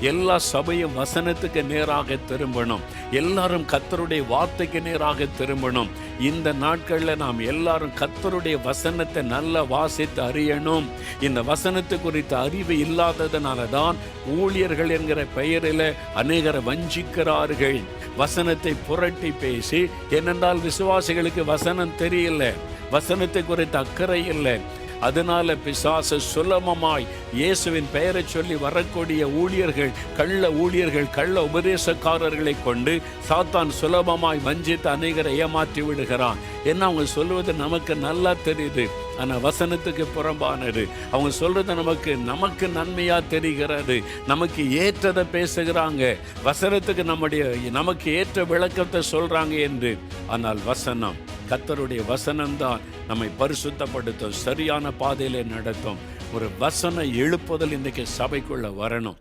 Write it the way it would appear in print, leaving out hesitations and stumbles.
எல்லா சபையும் வசனத்துக்கு நேராக திரும்பணும். எல்லாரும் கர்த்தருடைய வார்த்தைக்கு நேராக திரும்பணும். இந்த நாட்களில் நாம் எல்லாரும் கர்த்தருடைய வசனத்தை நல்லா வாசித்து அறியணும். இந்த வசனத்து குறித்த அறிவு இல்லாததுனால தான் ஊழியர்கள் என்கிற பெயரில் அநேகரை வஞ்சிக்கிறார்கள். வசனத்தை புரட்டி பேசி, ஏனென்றால் விசுவாசிகளுக்கு வசனம் தெரியல, வசனத்தை குறித்த அக்கறை இல்லை. அதனால பிசாசு சுலபமாய் இயேசுவின் பெயரை சொல்லி வரக்கூடிய ஊழியர்கள், கள்ள உபதேசக்காரர்களை கொண்டு சாத்தான் சுலபமாய் வஞ்சித்து அநேகரை ஏமாற்றி விடுகிறான். ஏன்னா அவங்க சொல்வது நமக்கு நல்லா தெரியுது, ஆனால் வசனத்துக்கு புறம்பானது. அவங்க சொல்றது நமக்கு நன்மையா தெரிகிறது, நமக்கு ஏற்றதை பேசுகிறாங்க, வசனத்துக்கு நமக்கு ஏற்ற விளக்கத்தை சொல்றாங்க என்று. ஆனால் வசனம், கர்த்தருடைய வசனம்தான் நம்மை பரிசுத்தப்படுத்தும், சரியான பாதையிலே நடத்தும். ஒரு வசன எழுப்புதல் இன்றைக்கு சபைக்குள்ள வரணும்.